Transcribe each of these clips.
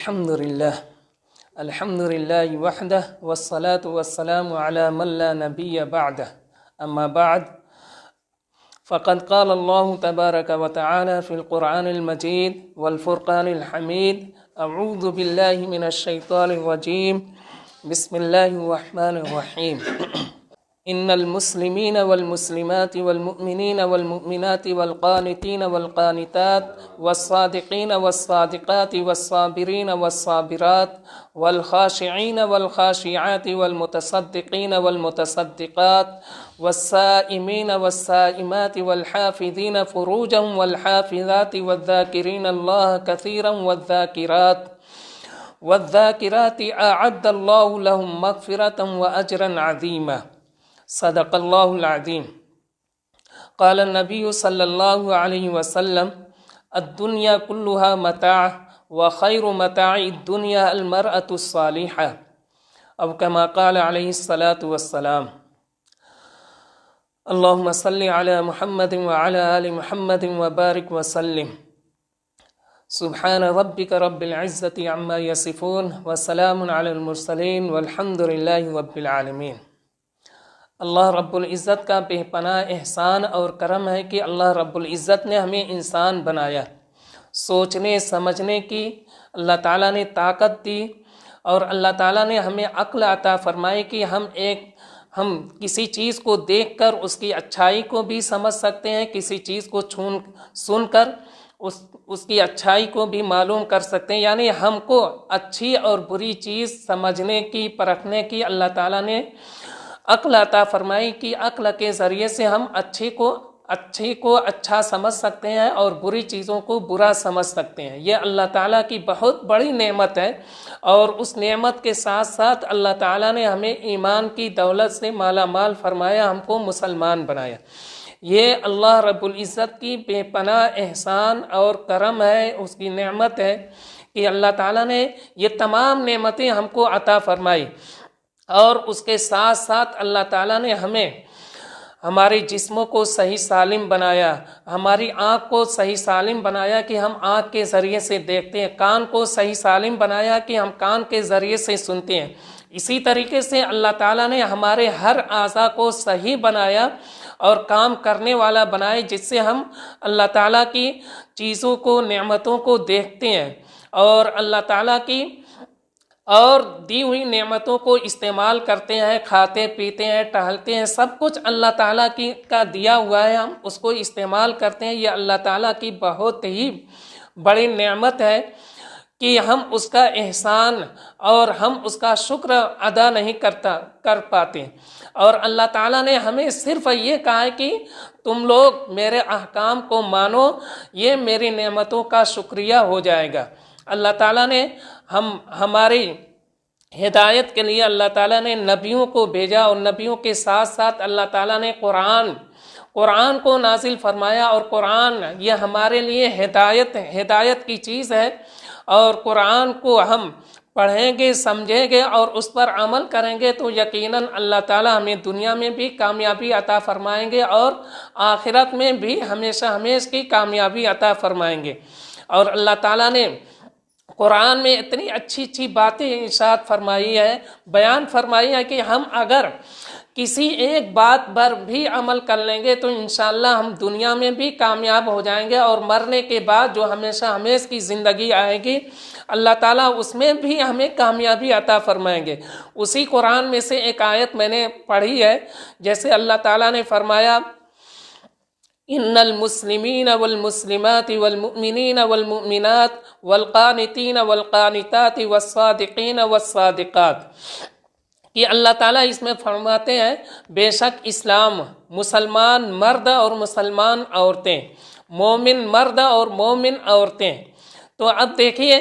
الحمد لله وحده والصلاة والسلام على من لا نبي بعده أما بعد فقد قال الله تبارك وتعالى في القرآن المجيد والفرقان الحميد أعوذ بالله من الشيطان الرجيم بسم الله الرحمن الرحيم إن المسلمين والمسلمات والمؤمنين والمؤمنات والقانتين والقانتات والصادقين والصادقات والصابرين والصابرات والخاشعين والخاشعات والمتصدقين والمتصدقات والصائمين والصائمات والحافظين فروجهم والحافظات والذاكرين الله كثيرا والذاكرات أعد الله لهم مغفرة وأجرا عظيما صدق اللہ العظیم۔ قال النبی صلی اللہ علیہ وسلم الدنیا کلها متاع وخیر متاع الدنیا المرأة الصالحة او کما قال علیہ الصلاة والسلام۔ اللہم صلی علی محمد وعلی آل محمد وبارک وسلم۔ سبحان ربک رب العزة عما یصفون وسلام علی المرسلین والحمد للہ رب العالمین۔ اللہ رب العزت کا بے پناہ احسان اور کرم ہے کہ اللہ رب العزت نے ہمیں انسان بنایا، سوچنے سمجھنے کی اللہ تعالیٰ نے طاقت دی، اور اللہ تعالیٰ نے ہمیں عقل عطا فرمائی کہ ہم کسی چیز کو دیکھ کر اس کی اچھائی کو بھی سمجھ سکتے ہیں، کسی چیز کو سن کر اس کی اچھائی کو بھی معلوم کر سکتے ہیں، یعنی ہم کو اچھی اور بری چیز سمجھنے کی پرکھنے کی اللہ تعالیٰ نے عقل عطا فرمائی کہ عقل کے ذریعے سے ہم اچھی کو اچھا سمجھ سکتے ہیں اور بری چیزوں کو برا سمجھ سکتے ہیں۔ یہ اللہ تعالیٰ کی بہت بڑی نعمت ہے، اور اس نعمت کے ساتھ ساتھ اللہ تعالیٰ نے ہمیں ایمان کی دولت سے مالا مال فرمایا، ہم کو مسلمان بنایا۔ یہ اللہ رب العزت کی بے پناہ احسان اور کرم ہے، اس کی نعمت ہے کہ اللہ تعالیٰ نے یہ تمام نعمتیں ہم کو عطا فرمائی، اور اس کے ساتھ ساتھ اللہ تعالیٰ نے ہمارے جسموں کو صحیح سالم بنایا، ہماری آنکھ کو صحیح سالم بنایا کہ ہم آنکھ کے ذریعے سے دیکھتے ہیں، کان کو صحیح سالم بنایا کہ ہم کان کے ذریعے سے سنتے ہیں۔ اسی طریقے سے اللہ تعالیٰ نے ہمارے ہر اعضاء کو صحیح بنایا اور کام کرنے والا بنائے، جس سے ہم اللہ تعالیٰ کی چیزوں کو، نعمتوں کو دیکھتے ہیں، اور اللہ تعالیٰ کی اور دی ہوئی نعمتوں کو استعمال کرتے ہیں، کھاتے پیتے ہیں، ٹہلتے ہیں، سب کچھ اللہ تعالیٰ کا دیا ہوا ہے، ہم اس کو استعمال کرتے ہیں۔ یہ اللہ تعالیٰ کی بہت ہی بڑی نعمت ہے کہ ہم اس کا احسان اور ہم اس کا شکر ادا نہیں کر پاتے، اور اللہ تعالیٰ نے ہمیں صرف یہ کہا ہے کہ تم لوگ میرے احکام کو مانو، یہ میری نعمتوں کا شکریہ ہو جائے گا۔ اللہ تعالیٰ نے ہماری ہدایت کے لیے اللہ تعالیٰ نے نبیوں کو بھیجا، اور نبیوں کے ساتھ ساتھ اللہ تعالیٰ نے قرآن کو نازل فرمایا، اور قرآن یہ ہمارے لیے ہدایت کی چیز ہے، اور قرآن کو ہم پڑھیں گے، سمجھیں گے اور اس پر عمل کریں گے تو یقیناً اللہ تعالیٰ ہمیں دنیا میں بھی کامیابی عطا فرمائیں گے، اور آخرت میں بھی ہمیشہ کی کامیابی عطا فرمائیں گے۔ اور اللہ تعالیٰ نے قرآن میں اتنی اچھی باتیں ارشاد فرمائی ہے، بیان فرمائی ہے کہ ہم اگر کسی ایک بات پر بھی عمل کر لیں گے تو انشاءاللہ ہم دنیا میں بھی کامیاب ہو جائیں گے، اور مرنے کے بعد جو ہمیشہ کی زندگی آئے گی اللہ تعالیٰ اس میں بھی ہمیں کامیابی عطا فرمائیں گے۔ اسی قرآن میں سے ایک آیت میں نے پڑھی ہے، جیسے اللہ تعالیٰ نے فرمایا ان المسلمین والمسلمات والمؤمنین والمؤمنات والقانتین والقانتات والصادقین والصادقات، کہ اللہ تعالیٰ اس میں فرماتے ہیں بے شک اسلام مسلمان مرد اور مسلمان عورتیں، مومن مرد اور مومن عورتیں۔ تو اب دیکھیے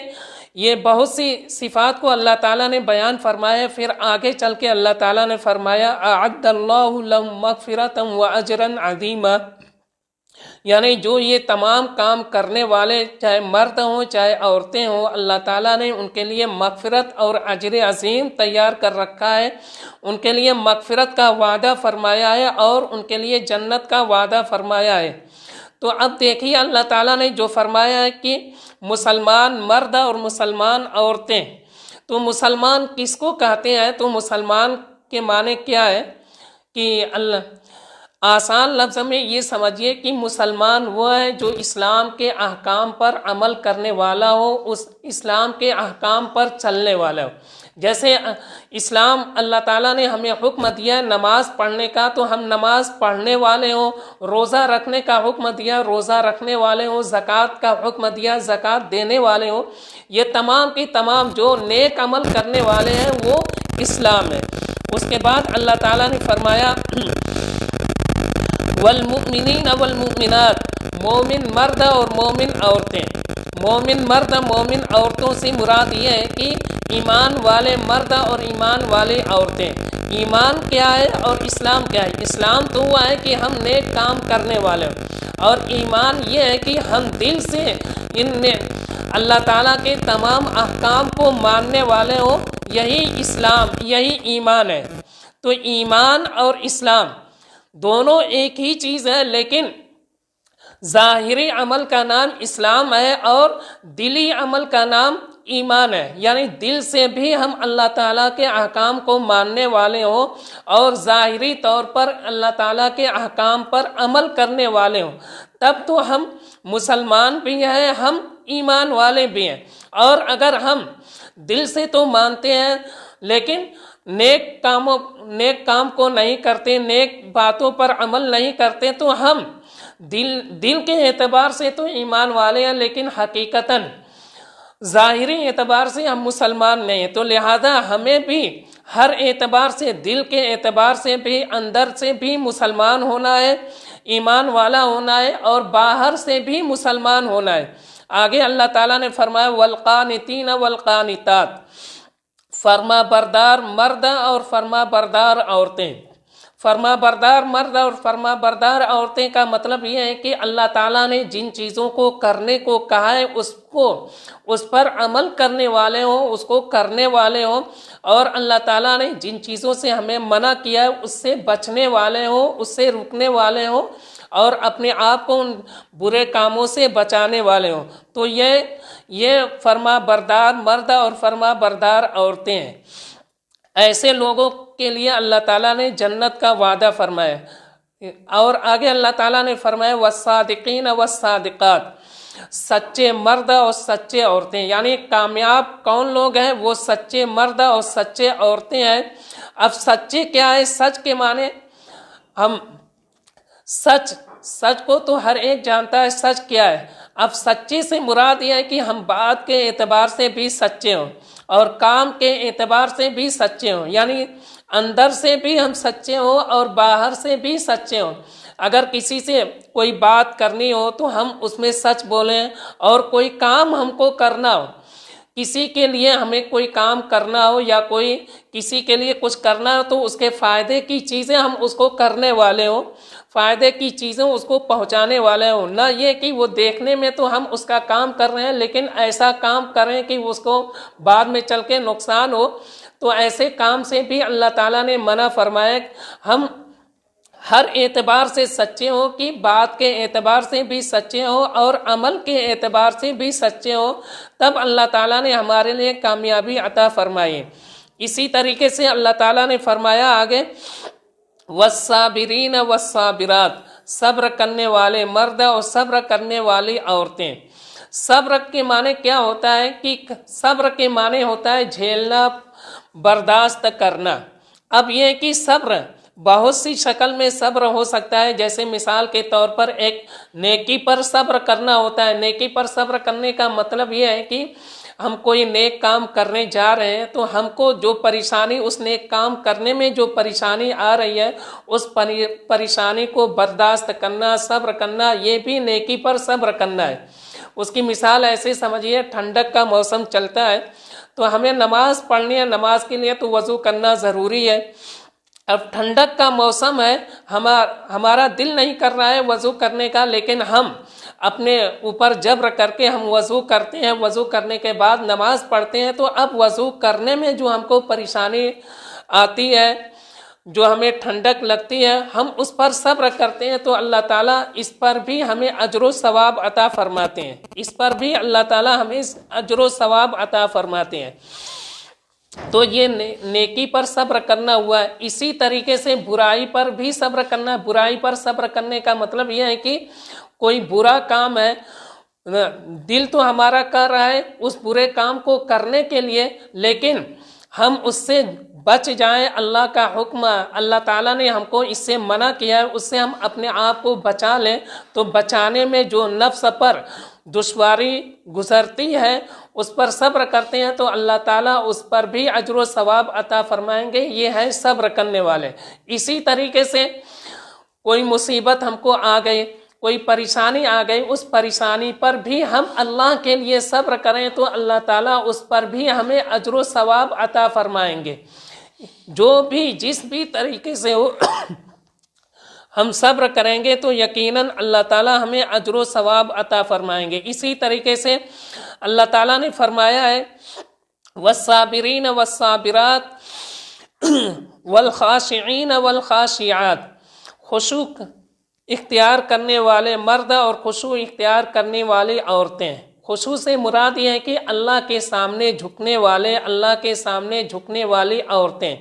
یہ بہت سی صفات کو اللہ تعالیٰ نے بیان فرمایا، پھر آگے چل کے اللہ تعالیٰ نے فرمایا اعد اللہ لهم مغفرۃ واجرا عظیما، یعنی جو یہ تمام کام کرنے والے چاہے مرد ہوں چاہے عورتیں ہوں، اللہ تعالیٰ نے ان کے لیے مغفرت اور اجر عظیم تیار کر رکھا ہے، ان کے لیے مغفرت کا وعدہ فرمایا ہے اور ان کے لیے جنت کا وعدہ فرمایا ہے۔ تو اب دیکھیے اللہ تعالیٰ نے جو فرمایا ہے کہ مسلمان مرد اور مسلمان عورتیں. تو مسلمان کس کو کہتے ہیں؟ تو مسلمان کے معنی کیا ہے کہ آسان لفظ میں یہ سمجھیے کہ مسلمان وہ ہے جو اسلام کے احکام پر عمل کرنے والا ہو، اس اسلام کے احکام پر چلنے والا ہو. جیسے اسلام اللہ تعالیٰ نے ہمیں حکم دیا ہے نماز پڑھنے کا، تو ہم نماز پڑھنے والے ہوں. روزہ رکھنے کا حکم دیا، روزہ رکھنے والے ہوں. زکوٰۃ کا حکم دیا، زکوٰۃ دینے والے ہوں. یہ تمام کی تمام جو نیک عمل کرنے والے ہیں وہ اسلام ہے. اس کے بعد اللہ تعالیٰ نے فرمایا والمؤمنین والمؤمنات، مومن مرد اور مومن عورتیں. مومن مرد مومن عورتوں سے مراد یہ ہے کہ ایمان والے مرد اور ایمان والے عورتیں. ایمان کیا ہے اور اسلام کیا ہے؟ اسلام تو ہوا ہے کہ ہم نیک کام کرنے والے ہیں، اور ایمان یہ ہے کہ ہم دل سے اللہ تعالیٰ کے تمام احکام کو ماننے والے ہوں. یہی اسلام، یہی ایمان ہے. تو ایمان اور اسلام دونوں ایک ہی چیز ہے، لیکن ظاہری عمل کا نام اسلام ہے اور دلی عمل کا نام ایمان ہے. یعنی دل سے بھی ہم اللہ تعالیٰ کے احکام کو ماننے والے ہوں اور ظاہری طور پر اللہ تعالیٰ کے احکام پر عمل کرنے والے ہوں، تب تو ہم مسلمان بھی ہیں، ہم ایمان والے بھی ہیں. اور اگر ہم دل سے تو مانتے ہیں لیکن نیک کام کو نہیں کرتے، نیک باتوں پر عمل نہیں کرتے، تو ہم دل کے اعتبار سے تو ایمان والے ہیں لیکن حقیقتاً ظاہری اعتبار سے ہم مسلمان نہیں ہیں. تو لہذا ہمیں بھی ہر اعتبار سے، دل کے اعتبار سے بھی، اندر سے بھی مسلمان ہونا ہے، ایمان والا ہونا ہے، اور باہر سے بھی مسلمان ہونا ہے. آگے اللہ تعالیٰ نے فرمایا والقانتین والقانتات، فرما بردار مرد اور فرما بردار عورتیں. فرما بردار مرد اور فرما بردار عورتیں کا مطلب یہ ہے کہ اللہ تعالیٰ نے جن چیزوں کو کرنے کو کہا ہے اس پر عمل کرنے والے ہوں، اس کو کرنے والے ہوں، اور اللہ تعالیٰ نے جن چیزوں سے ہمیں منع کیا ہے اس سے بچنے والے ہوں، اس سے رکنے والے ہوں، اور اپنے آپ کو ان برے کاموں سے بچانے والے ہوں. تو یہ فرما بردار مرد اور فرما بردار عورتیں ہیں. ایسے لوگوں کے لیے اللہ تعالیٰ نے جنت کا وعدہ فرمایا. اور آگے اللہ تعالیٰ نے فرمایا والصادقین والصادقات، سچے مرد اور سچے عورتیں. یعنی کامیاب کون لوگ ہیں؟ وہ سچے مرد اور سچے عورتیں ہیں. اب سچے کیا ہے؟ سچ کے معنی ہم سچ کو تو ہر ایک جانتا ہے سچ کیا ہے. اب سچے سے مراد یہ ہے کہ ہم بات کے اعتبار سے بھی سچے ہوں اور کام کے اعتبار سے بھی سچے ہوں. یعنی اندر سے بھی ہم سچے ہوں اور باہر سے بھی سچے ہوں. اگر کسی سے کوئی بات کرنی ہو تو ہم اس میں سچ بولیں، اور کوئی کام ہم کو کرنا ہو، کسی کے لیے ہمیں کوئی کام کرنا ہو یا کوئی کسی کے لیے کچھ کرنا ہو، تو اس کے فائدے کی چیزیں ہم اس کو کرنے والے ہوں، فائدے کی چیزیں اس کو پہنچانے والے ہوں. نہ یہ کہ وہ دیکھنے میں تو ہم اس کا کام کر رہے ہیں لیکن ایسا کام کریں کہ اس کو بعد میں چل کے نقصان ہو. تو ایسے کام سے بھی اللہ تعالیٰ نے منع فرمایا. ہم ہر اعتبار سے سچے ہوں کہ بات کے اعتبار سے بھی سچے ہوں اور عمل کے اعتبار سے بھی سچے ہوں، تب اللہ تعالیٰ نے ہمارے لیے کامیابی عطا فرمائی. اسی طریقے سے اللہ تعالیٰ نے فرمایا آگے والصابرین والصابرات، صبر کرنے والے مرد اور صبر کرنے والی عورتیں. صبر کے معنی کیا ہوتا ہے؟ کہ صبر کے معنی ہوتا ہے جھیلنا، برداشت کرنا. اب یہ کہ صبر بہت سی شکل میں صبر ہو سکتا ہے. جیسے مثال کے طور پر ایک نیکی پر صبر کرنا ہوتا ہے. نیکی پر صبر کرنے کا مطلب یہ ہے کہ ہم کوئی نیک کام کرنے جا رہے ہیں تو ہم کو جو پریشانی، اس نیک کام کرنے میں جو پریشانی آ رہی ہے، اس پریشانی کو برداشت کرنا، صبر کرنا، یہ بھی نیکی پر صبر کرنا ہے. اس کی مثال ایسے سمجھیے، ٹھنڈک کا موسم چلتا ہے تو ہمیں نماز پڑھنی ہے، نماز کے لیے تو وضو کرنا ضروری ہے. اب ٹھنڈک کا موسم ہے، ہمارا دل نہیں کر رہا ہے وضو کرنے کا، لیکن ہم اپنے اوپر جبر کر کے ہم وضو کرتے ہیں. وضو کرنے کے بعد نماز پڑھتے ہیں. تو اب وضو کرنے میں جو ہم کو پریشانی آتی ہے جو ہمیں ٹھنڈک لگتی ہے ہم اس پر صبر کرتے ہیں تو اللہ تعالیٰ اس پر بھی ہمیں اجر و ثواب عطا فرماتے ہیں، اس پر بھی اللہ تعالیٰ ہمیں اجر و ثواب عطا فرماتے ہیں۔ تو یہ نیکی پر صبر کرنا ہوا ہے۔ اسی طریقے سے برائی پر بھی صبر کرنا ہے۔ برائی پر صبر کرنے کا مطلب یہ ہے کہ کوئی برا کام ہے، دل تو ہمارا کر رہا ہے اس برے کام کو کرنے کے لیے، لیکن ہم اس سے بچ جائیں۔ اللہ کا حکم، اللہ تعالیٰ نے ہم کو اس سے منع کیا ہے، اس سے ہم اپنے آپ کو بچا لیں۔ تو بچانے میں جو نفس پر دشواری گزرتی ہے اس پر صبر کرتے ہیں تو اللہ تعالیٰ اس پر بھی اجر و ثواب عطا فرمائیں گے۔ یہ ہے صبر کرنے والے۔ اسی طریقے سے کوئی مصیبت ہم کو آ گئی، کوئی پریشانی آ گئی، اس پریشانی پر بھی ہم اللہ کے لیے صبر کریں تو اللہ تعالیٰ اس پر بھی ہمیں اجر و ثواب عطا فرمائیں گے۔ جو بھی جس بھی طریقے سے ہو ہم صبر کریں گے تو یقیناً اللہ تعالیٰ ہمیں اجر و ثواب عطا فرمائیں گے۔ اسی طریقے سے اللہ تعالیٰ نے فرمایا ہے والصابرین والصابرات والخاشعین والخاشعات، خشوع اختیار کرنے والے مرد اور خشوع اختیار کرنے والی عورتیں۔ خشوع سے مراد یہ ہے کہ اللہ کے سامنے جھکنے والے، اللہ کے سامنے جھکنے والی عورتیں۔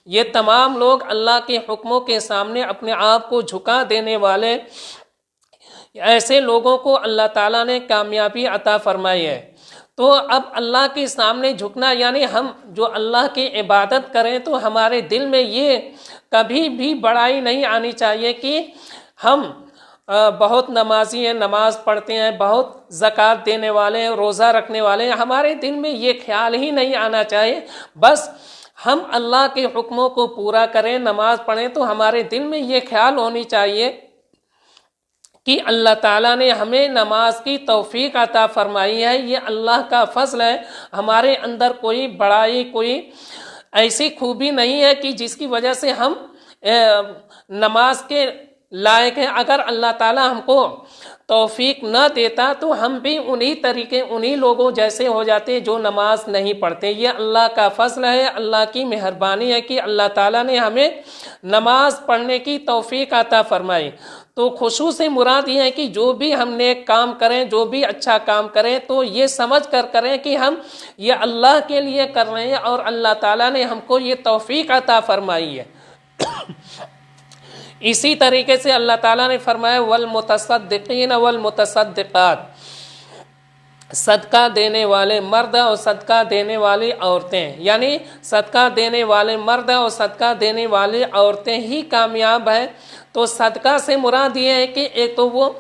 یہ تمام لوگ اللہ کے حکموں کے سامنے اپنے آپ کو جھکا دینے والے، ایسے لوگوں کو اللہ تعالیٰ نے کامیابی عطا فرمائی ہے۔ تو اب اللہ کے سامنے جھکنا یعنی ہم جو اللہ کی عبادت کریں تو ہمارے دل میں یہ کبھی بھی بڑائی نہیں آنی چاہیے کہ ہم بہت نمازی ہیں، نماز پڑھتے ہیں، بہت زکوٰۃ دینے والے ہیں، روزہ رکھنے والے ہیں۔ ہمارے دل میں یہ خیال ہی نہیں آنا چاہیے بس ہم اللہ کے حکموں کو پورا کریں، نماز پڑھیں، تو ہمارے دل میں یہ خیال ہونی چاہیے کہ اللہ تعالیٰ نے ہمیں نماز کی توفیق عطا فرمائی ہے، یہ اللہ کا فضل ہے۔ ہمارے اندر کوئی بڑائی، کوئی ایسی خوبی نہیں ہے کہ جس کی وجہ سے ہم نماز کے لائق ہیں۔ اگر اللہ تعالیٰ ہم کو توفیق نہ دیتا تو ہم بھی انہی لوگوں جیسے ہو جاتے جو نماز نہیں پڑھتے۔ یہ اللہ کا فضل ہے، اللہ کی مہربانی ہے کہ اللہ تعالیٰ نے ہمیں نماز پڑھنے کی توفیق عطا فرمائی۔ تو خشوع سے مراد یہ ہے کہ جو بھی ہم نیک کام کریں، جو بھی اچھا کام کریں تو یہ سمجھ کر کریں کہ ہم یہ اللہ کے لیے کر رہے ہیں اور اللہ تعالیٰ نے ہم کو یہ توفیق عطا فرمائی ہے۔ اسی طریقے سے اللہ تعالیٰ نے فرمایا والمتصدقین والمتصدقات، صدقہ دینے والے مرد اور صدقہ دینے والی عورتیں، یعنی صدقہ دینے والے مرد اور صدقہ دینے والی عورتیں ہی کامیاب ہیں۔ تو صدقہ سے مراد یہ ہے کہ ایک تو وہ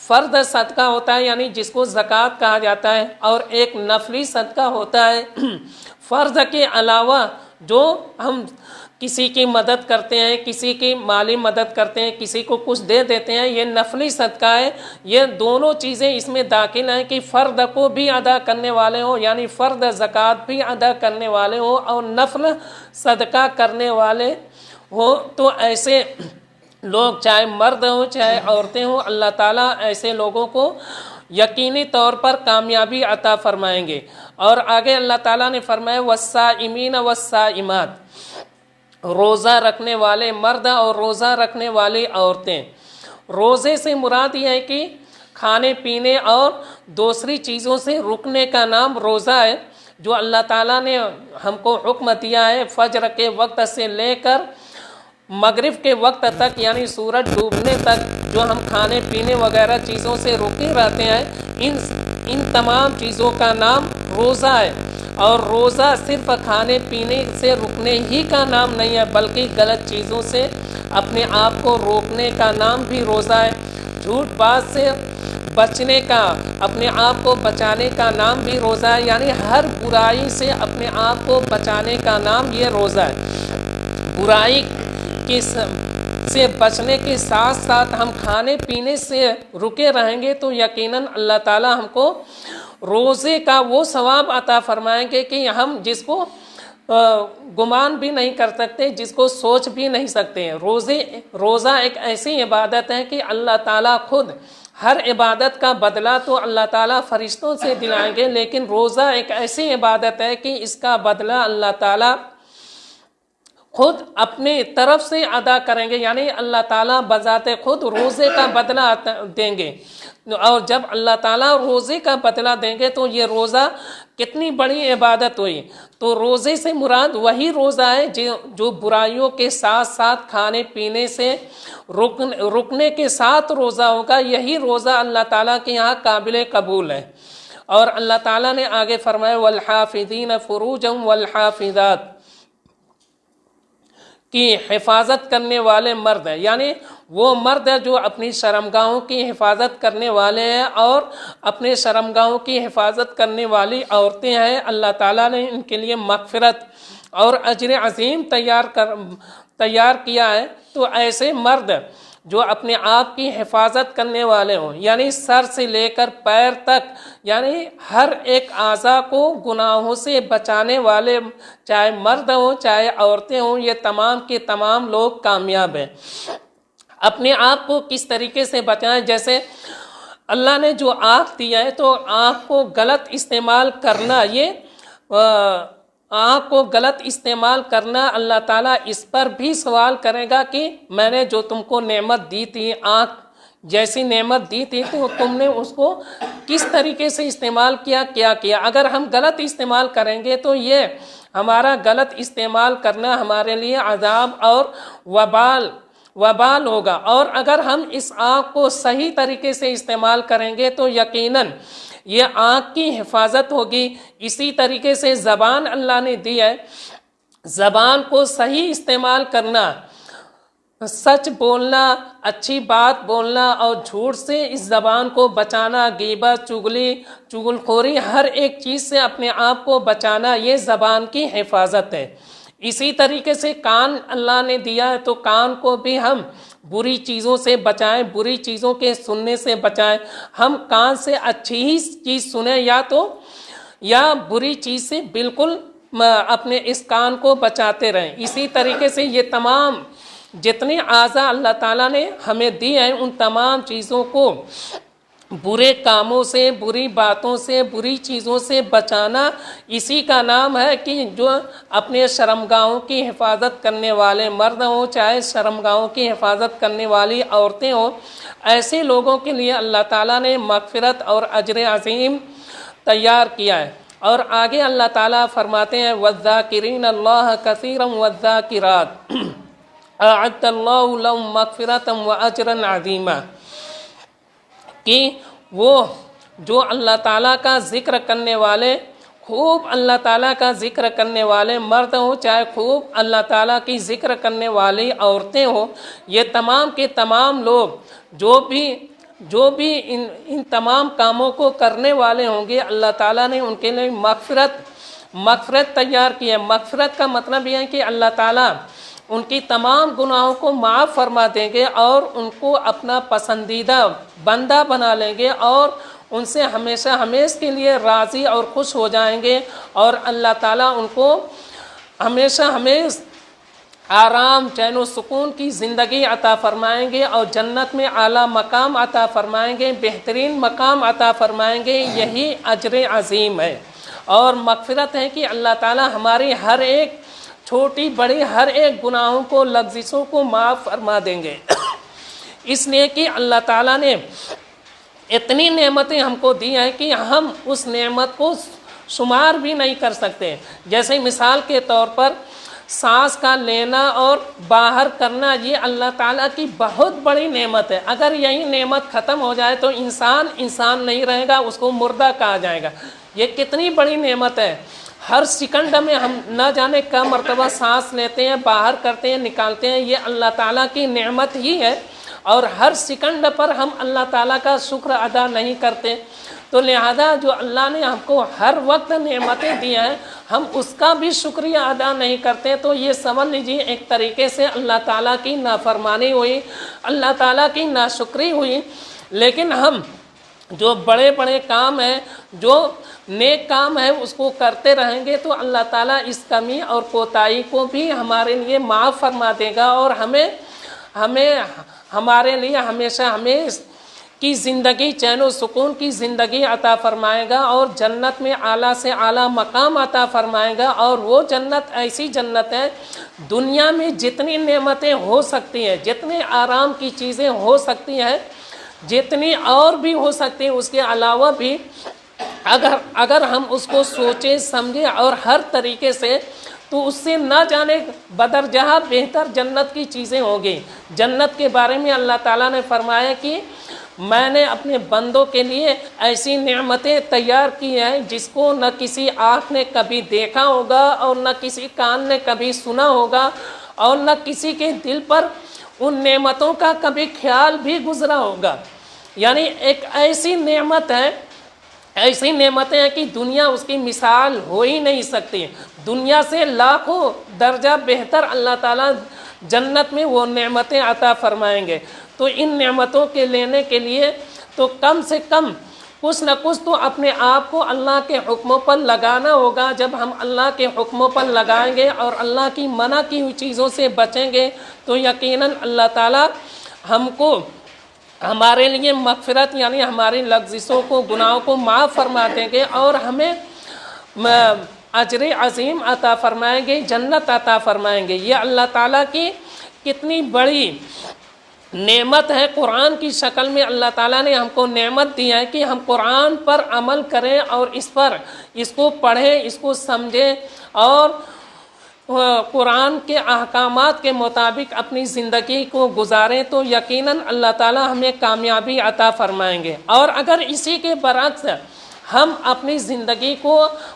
فرض صدقہ ہوتا ہے یعنی جس کو زکوٰۃ کہا جاتا ہے، اور ایک نفلی صدقہ ہوتا ہے فرض کے علاوہ جو ہم کسی کی مدد کرتے ہیں، کسی کی مالی مدد کرتے ہیں، کسی کو کچھ دے دیتے ہیں، یہ نفلی صدقہ ہے۔ یہ دونوں چیزیں اس میں داخل ہیں کہ فرد کو بھی ادا کرنے والے ہوں یعنی فرد زکوٰۃ بھی ادا کرنے والے ہوں اور نفل صدقہ کرنے والے ہوں۔ تو ایسے لوگ چاہے مرد ہوں چاہے عورتیں ہوں، اللہ تعالیٰ ایسے لوگوں کو یقینی طور پر کامیابی عطا فرمائیں گے۔ اور آگے اللہ تعالیٰ نے فرمایا والصائمین والصائمات، روزہ رکھنے والے مرد اور روزہ رکھنے والی عورتیں۔ روزے سے مراد یہ ہے کہ کھانے پینے اور دوسری چیزوں سے رکنے کا نام روزہ ہے، جو اللہ تعالیٰ نے ہم کو حکم دیا ہے فجر کے وقت سے لے کر مغرب کے وقت تک یعنی سورج ڈوبنے تک جو ہم کھانے پینے وغیرہ چیزوں سے رکے رہتے ہیں، ان تمام چیزوں کا نام روزہ ہے۔ اور روزہ صرف کھانے پینے سے رکنے ہی کا نام نہیں ہے بلکہ غلط چیزوں سے اپنے آپ کو روکنے کا نام بھی روزہ ہے۔ جھوٹ بات سے بچنے کا، اپنے آپ کو بچانے کا نام بھی روزہ ہے، یعنی ہر برائی سے اپنے آپ کو بچانے کا نام یہ روزہ ہے۔ برائی سے بچنے کے ساتھ ساتھ ہم کھانے پینے سے رکے رہیں گے تو یقیناً اللہ تعالیٰ ہم کو روزے کا وہ ثواب عطا فرمائیں گے کہ ہم جس کو گمان بھی نہیں کر سکتے، جس کو سوچ بھی نہیں سکتے۔ روزہ ایک ایسی عبادت ہے کہ اللہ تعالیٰ خود ہر عبادت کا بدلہ تو اللہ تعالیٰ فرشتوں سے دلائیں گے، لیکن روزہ ایک ایسی عبادت ہے کہ اس کا بدلہ اللہ تعالیٰ خود اپنی طرف سے ادا کریں گے، یعنی اللہ تعالیٰ بذات خود روزے کا بدلہ دیں گے. اور جب اللہ تعالیٰ روزے کا بدلہ دیں گے تو یہ روزہ کتنی بڑی عبادت ہوئی. تو روزے سے مراد وہی روزہ ہے جو برائیوں کے ساتھ ساتھ کھانے پینے سے رکنے کے ساتھ روزہ ہوگا. یہی روزہ اللہ تعالیٰ کے یہاں قابل قبول ہے. اور اللہ تعالیٰ نے آگے فرمایا والحافظین فروجهم والحافظات، کی حفاظت کرنے والے مرد ہیں، یعنی وہ مرد ہے جو اپنی شرمگاہوں کی حفاظت کرنے والے ہیں اور اپنے شرمگاہوں کی حفاظت کرنے والی عورتیں ہیں. اللہ تعالیٰ نے ان کے لیے مغفرت اور اجر عظیم تیار کیا ہے. تو ایسے مرد جو اپنے آپ کی حفاظت کرنے والے ہوں، یعنی سر سے لے کر پیر تک، یعنی ہر ایک اعضاء کو گناہوں سے بچانے والے، چاہے مرد ہوں چاہے عورتیں ہوں، یہ تمام کے تمام لوگ کامیاب ہیں. اپنے آپ کو کس طریقے سے بچائیں؟ جیسے اللہ نے جو آنکھ دیا ہے تو آنکھ کو غلط استعمال کرنا، یہ آنکھ کو غلط استعمال کرنا، اللہ تعالیٰ اس پر بھی سوال کرے گا کہ میں نے جو تم کو نعمت دی تھی، آنکھ جیسی نعمت دی تھی، تو تم نے اس کو کس طریقے سے استعمال کیا. اگر ہم غلط استعمال کریں گے تو یہ ہمارا غلط استعمال کرنا ہمارے لیے عذاب اور وبال ہوگا. اور اگر ہم اس آنکھ کو صحیح طریقے سے استعمال کریں گے تو یقیناً یہ آنکھ کی حفاظت ہوگی. اسی طریقے سے زبان اللہ نے دی ہے، زبان کو صحیح استعمال کرنا، سچ بولنا، اچھی بات بولنا اور جھوٹ سے اس زبان کو بچانا، غیبت، چغل خوری، ہر ایک چیز سے اپنے آپ کو بچانا، یہ زبان کی حفاظت ہے. اسی طریقے سے کان اللہ نے دیا ہے تو کان کو بھی ہم بری چیزوں سے بچائیں، بری چیزوں کے سننے سے بچائیں. ہم کان سے اچھی ہی چیز سنیں یا بری چیز سے بالکل اپنے اس کان کو بچاتے رہیں. اسی طریقے سے یہ تمام جتنے اعضاء اللہ تعالیٰ نے ہمیں دی ہیں ان تمام چیزوں کو برے کاموں سے، بری باتوں سے، بری چیزوں سے بچانا، اسی کا نام ہے کہ جو اپنے شرمگاہوں کی حفاظت کرنے والے مرد ہوں چاہے شرمگاہوں کی حفاظت کرنے والی عورتیں ہوں، ایسے لوگوں کے لیے اللہ تعالیٰ نے مغفرت اور اجر عظیم تیار کیا ہے. اور آگے اللہ تعالیٰ فرماتے ہیں والذاکرین اللہ کثیرا والذاکرات اعد اللہ لهم مغفرۃ واجرا عظیما، کہ وہ جو اللہ تعالیٰ کا ذکر کرنے والے، خوب اللہ تعالیٰ کا ذکر کرنے والے مرد ہوں چاہے خوب اللہ تعالیٰ کی ذکر کرنے والی عورتیں ہوں، یہ تمام کے تمام لوگ جو بھی ان تمام کاموں کو کرنے والے ہوں گے، اللہ تعالیٰ نے ان کے لیے مغفرت تیار کی ہے. مغفرت کا مطلب یہ ہے کہ اللہ تعالیٰ ان کی تمام گناہوں کو معاف فرما دیں گے اور ان کو اپنا پسندیدہ بندہ بنا لیں گے اور ان سے ہمیشہ کے لیے راضی اور خوش ہو جائیں گے. اور اللہ تعالیٰ ان کو ہمیشہ آرام، چین و سکون کی زندگی عطا فرمائیں گے اور جنت میں اعلیٰ مقام عطا فرمائیں گے، بہترین مقام عطا فرمائیں گے. یہی اجر عظیم ہے اور مغفرت ہے کہ اللہ تعالیٰ ہماری ہر ایک چھوٹی بڑی ہر ایک گناہوں کو، لغزشوں کو معاف فرما دیں گے. اس لیے کہ اللہ تعالیٰ نے اتنی نعمتیں ہم کو دی ہیں کہ ہم اس نعمت کو شمار بھی نہیں کر سکتے. جیسے مثال کے طور پر سانس کا لینا اور باہر کرنا، یہ اللہ تعالیٰ کی بہت بڑی نعمت ہے. اگر یہی نعمت ختم ہو جائے تو انسان نہیں رہے گا، اس کو مردہ کہا جائے گا. یہ کتنی بڑی نعمت ہے. ہر سیکنڈ میں ہم نہ جانے کیا مرتبہ سانس لیتے ہیں، باہر کرتے ہیں، نکالتے ہیں، یہ اللہ تعالیٰ کی نعمت ہی ہے. اور ہر سیکنڈ پر ہم اللہ تعالیٰ کا شکر ادا نہیں کرتے. تو لہذا جو اللہ نے ہم کو ہر وقت نعمتیں دی ہیں، ہم اس کا بھی شکریہ ادا نہیں کرتے. تو یہ سمجھ لیجیے ایک طریقے سے اللہ تعالیٰ کی نافرمانی ہوئی، اللہ تعالیٰ کی ناشکری ہوئی. لیکن ہم جو بڑے بڑے کام ہیں، جو نیک کام ہے، اس کو کرتے رہیں گے تو اللہ تعالیٰ اس کمی اور کوتاہی کو بھی ہمارے لیے معاف فرما دے گا اور ہمارے لیے ہمیشہ کی زندگی، چین و سکون کی زندگی عطا فرمائے گا اور جنت میں اعلیٰ سے اعلیٰ مقام عطا فرمائے گا. اور وہ جنت ایسی جنت ہے دنیا میں جتنی نعمتیں ہو سکتی ہیں، جتنے آرام کی چیزیں ہو سکتی ہیں، جتنی اور بھی ہو سکتی ہیں، اس کے علاوہ بھی اگر ہم اس کو سوچیں سمجھیں اور ہر طریقے سے، تو اس سے نہ جانے بدرجہ بہتر جنت کی چیزیں ہوں گی۔ جنت کے بارے میں اللہ تعالیٰ نے فرمایا کہ میں نے اپنے بندوں کے لیے ایسی نعمتیں تیار کی ہیں جس کو نہ کسی آنکھ نے کبھی دیکھا ہوگا اور نہ کسی کان نے کبھی سنا ہوگا اور نہ کسی کے دل پر ان نعمتوں کا کبھی خیال بھی گزرا ہوگا۔ یعنی ایک ایسی نعمت ہے، ایسی نعمتیں ہیں کہ دنیا اس کی مثال ہو ہی نہیں سکتی۔ دنیا سے لاکھوں درجہ بہتر اللہ تعالیٰ جنت میں وہ نعمتیں عطا فرمائیں گے۔ تو ان نعمتوں کے لینے کے لیے تو کم سے کم کچھ نہ کچھ تو اپنے آپ کو اللہ کے حکموں پر لگانا ہوگا۔ جب ہم اللہ کے حکموں پر لگائیں گے اور اللہ کی منع کی ہوئی چیزوں سے بچیں گے تو یقیناً اللہ تعالیٰ ہم کو ہمارے لیے مغفرت یعنی ہماری لغزشوں کو، گناہوں کو معاف فرما دیں گے اور ہمیں اجر عظیم عطا فرمائیں گے، جنت عطا فرمائیں گے۔ یہ اللہ تعالیٰ کی کتنی بڑی نعمت ہے۔ قرآن کی شکل میں اللہ تعالیٰ نے ہم کو نعمت دی ہے کہ ہم قرآن پر عمل کریں اور اس کو پڑھیں، اس کو سمجھیں اور قرآن کے احکامات کے مطابق اپنی زندگی کو گزاریں تو یقیناً اللہ تعالیٰ ہمیں کامیابی عطا فرمائیں گے۔ اور اگر اسی کے برعکس ہم اپنی زندگی کو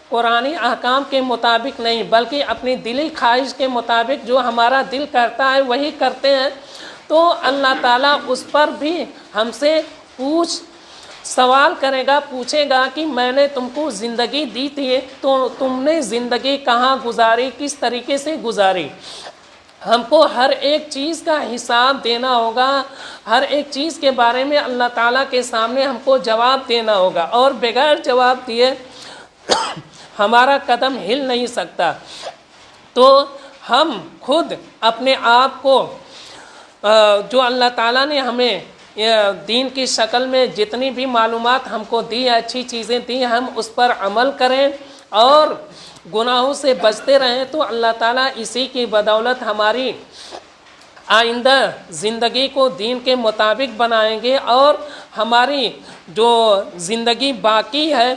قرآنی احکام کے مطابق نہیں بلکہ اپنی دلی خواہش کے مطابق جو ہمارا دل کرتا ہے وہی کرتے ہیں تو اللہ تعالیٰ اس پر بھی ہم سے سوال کرے گا، پوچھے گا کہ میں نے تم کو زندگی دی تھی تو تم نے زندگی کہاں گزاری، کس طریقے سے گزاری۔ ہم کو ہر ایک چیز کا حساب دینا ہوگا، ہر ایک چیز کے بارے میں اللہ تعالیٰ کے سامنے ہم کو جواب دینا ہوگا اور بغیر جواب دیے ہمارا قدم ہل نہیں سکتا۔ تو ہم خود اپنے آپ کو جو اللہ تعالیٰ نے ہمیں دین کی شکل میں جتنی بھی معلومات ہم کو دی، اچھی چیزیں دی، ہم اس پر عمل کریں اور گناہوں سے بچتے رہیں تو اللہ تعالیٰ اسی کی بدولت ہماری آئندہ زندگی کو دین کے مطابق بنائیں گے اور ہماری جو زندگی باقی ہے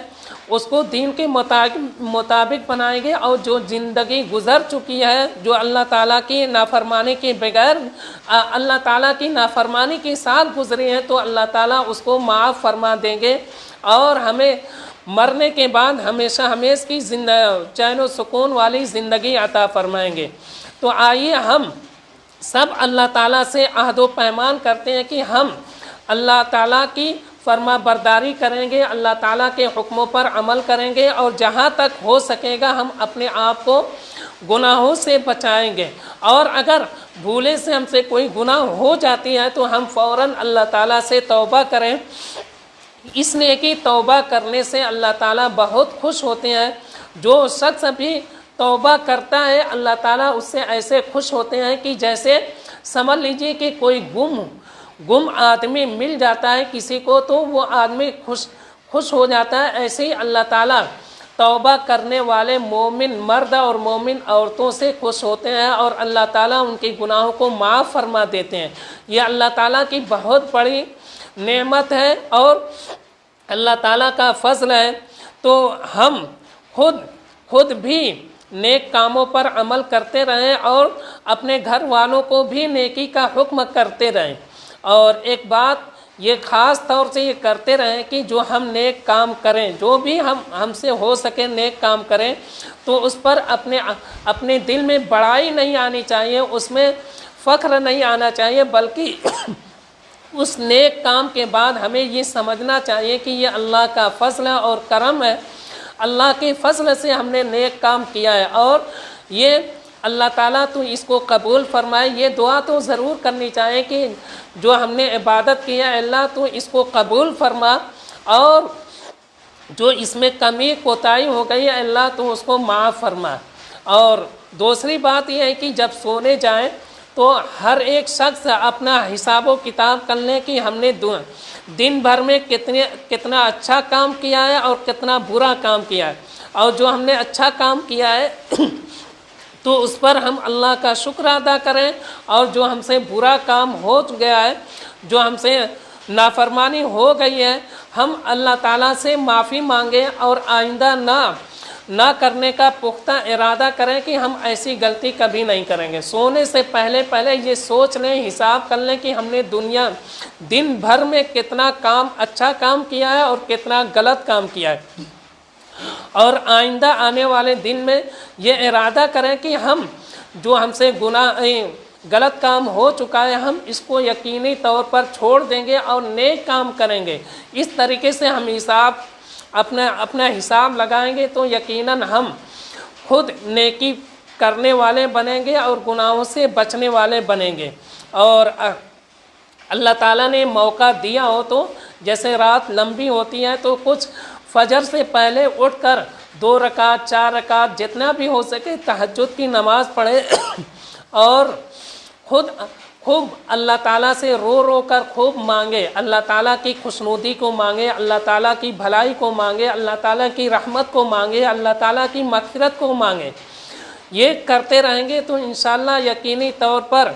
اس کو دین کے مطابق بنائیں گے اور جو زندگی گزر چکی ہے جو اللہ تعالیٰ کی نافرمانی کے بغیر اللہ تعالیٰ کی نافرمانی کے ساتھ گزری ہے تو اللہ تعالیٰ اس کو معاف فرما دیں گے اور ہمیں مرنے کے بعد ہمیشہ ہمیشہ کی چین و سکون والی زندگی عطا فرمائیں گے۔ تو آئیے ہم سب اللہ تعالیٰ سے عہد و پیمان کرتے ہیں کہ ہم اللہ تعالیٰ کی فرما برداری کریں گے، اللہ تعالیٰ کے حکموں پر عمل کریں گے اور جہاں تک ہو سکے گا ہم اپنے آپ کو گناہوں سے بچائیں گے اور اگر بھولے سے ہم سے کوئی گناہ ہو جاتی ہے تو ہم فوراً اللہ تعالیٰ سے توبہ کریں۔ اس لیے کہ توبہ کرنے سے اللہ تعالیٰ بہت خوش ہوتے ہیں۔ جو شخص بھی توبہ کرتا ہے اللہ تعالیٰ اس سے ایسے خوش ہوتے ہیں کہ جیسے سمجھ لیجیے کہ کوئی گم آدمی مل جاتا ہے کسی کو تو وہ آدمی خوش ہو جاتا ہے، ایسے ہی اللہ تعالیٰ توبہ کرنے والے مومن مرد اور مومن عورتوں سے خوش ہوتے ہیں اور اللہ تعالیٰ ان کے گناہوں کو معاف فرما دیتے ہیں۔ یہ اللہ تعالیٰ کی بہت بڑی نعمت ہے اور اللہ تعالیٰ کا فضل ہے۔ تو ہم خود بھی نیک کاموں پر عمل کرتے رہیں اور اپنے گھر والوں کو بھی نیکی کا حکم کرتے رہیں اور ایک بات یہ خاص طور سے یہ کرتے رہیں کہ جو ہم نیک کام کریں، جو بھی ہم سے ہو سکے نیک کام کریں تو اس پر اپنے دل میں بڑائی نہیں آنی چاہیے، اس میں فخر نہیں آنا چاہیے بلکہ اس نیک کام کے بعد ہمیں یہ سمجھنا چاہیے کہ یہ اللہ کا فضل ہے اور کرم ہے، اللہ کے فضل سے ہم نے نیک کام کیا ہے اور یہ اللہ تعالیٰ تو اس کو قبول فرمائے۔ یہ دعا تو ضرور کرنی چاہیے کہ جو ہم نے عبادت کیا ہے اللہ تو اس کو قبول فرما اور جو اس میں کمی کوتاہی ہو گئی ہے اللہ تو اس کو معاف فرما۔ اور دوسری بات یہ ہے کہ جب سونے جائیں تو ہر ایک شخص اپنا حساب و کتاب کر لیں کہ ہم نے دن بھر میں کتنا اچھا کام کیا ہے اور کتنا برا کام کیا ہے اور جو ہم نے اچھا کام کیا ہے تو اس پر ہم اللہ کا شکر ادا کریں، اور جو ہم سے برا کام ہو گیا ہے، جو ہم سے نافرمانی ہو گئی ہے، ہم اللہ تعالیٰ سے معافی مانگیں اور آئندہ نہ کرنے کا پختہ ارادہ کریں کہ ہم ایسی غلطی کبھی نہیں کریں گے۔ سونے سے پہلے یہ سوچ لیں، حساب کر لیں کہ ہم نے دن بھر میں کتنا اچھا کام کیا ہے اور کتنا غلط کام کیا ہے، اور آئندہ آنے والے دن میں یہ ارادہ کریں کہ ہم سے غلط کام ہو چکا ہے، ہم اس کو یقینی طور پر چھوڑ دیں گے اور نیک کام کریں گے۔ اس طریقے سے ہم اپنا حساب لگائیں گے تو یقیناً ہم خود نیکی کرنے والے بنیں گے اور گناہوں سے بچنے والے بنیں گے۔ اور اللہ تعالیٰ نے موقع دیا ہو تو جیسے رات لمبی ہوتی ہے تو کچھ فجر سے پہلے اٹھ کر 2 رکعت 4 رکعت جتنا بھی ہو سکے تہجد کی نماز پڑھے، اور خوب اللہ تعالیٰ سے رو کر خوب مانگے، اللہ تعالیٰ کی خوشنودی کو مانگے، اللہ تعالیٰ کی بھلائی کو مانگے، اللہ تعالیٰ کی رحمت کو مانگے، اللہ تعالیٰ کی مغفرت کو مانگے۔ یہ کرتے رہیں گے تو انشاءاللہ یقینی طور پر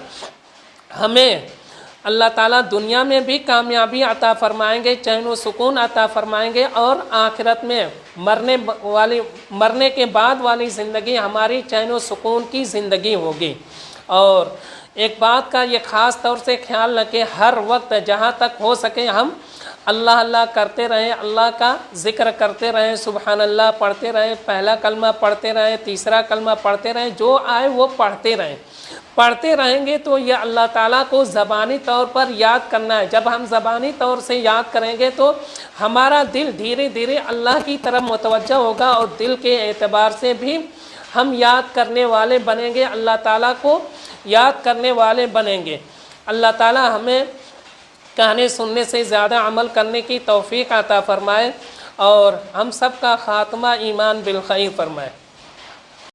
ہمیں اللہ تعالیٰ دنیا میں بھی کامیابی عطا فرمائیں گے، چین و سکون عطا فرمائیں گے، اور آخرت میں مرنے کے بعد والی زندگی ہماری چین و سکون کی زندگی ہوگی۔ اور ایک بات کا یہ خاص طور سے خیال رکھیں، ہر وقت جہاں تک ہو سکے ہم اللہ کرتے رہیں، اللہ کا ذکر کرتے رہیں، سبحان اللہ پڑھتے رہیں، پہلا کلمہ پڑھتے رہیں، تیسرا کلمہ پڑھتے رہیں، جو آئے وہ پڑھتے رہیں گے تو یہ اللہ تعالیٰ کو زبانی طور پر یاد کرنا ہے۔ جب ہم زبانی طور سے یاد کریں گے تو ہمارا دل دھیرے دھیرے اللہ کی طرف متوجہ ہوگا، اور دل کے اعتبار سے بھی ہم یاد کرنے والے بنیں گے، اللہ تعالیٰ کو یاد کرنے والے بنیں گے۔ اللہ تعالیٰ ہمیں کہنے سننے سے زیادہ عمل کرنے کی توفیق عطا فرمائے، اور ہم سب کا خاتمہ ایمان بالخیر فرمائے۔